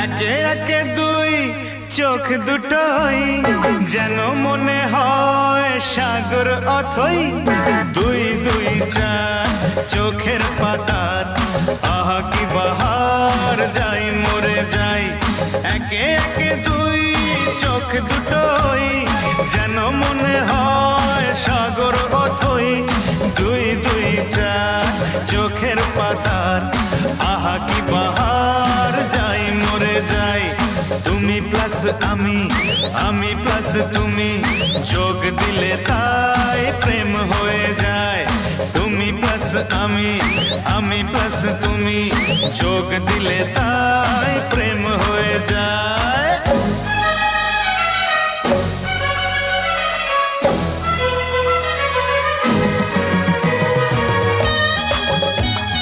একে একে দুই চোখ দুটোই যেন মনে হয় সাগর অথই। দুই দুই চার চোখের পাতার আহা কি বাহার, যাই মরে যাই। একে একে দুই চোখ দুটোই যেন মনে হয় সাগর অথই। দুই দুই চার চোখের পাতার আহা কি বাহার, যাই মরে যাই। তুমি প্লাস আমি, আমি প্লাস তুমি, যোগ দিলে তাই প্রেম হয়ে যায়। তুমি প্লাস আমি, আমি প্লাস তুমি, যোগ দিলে তাই প্রেম হয়ে যায়।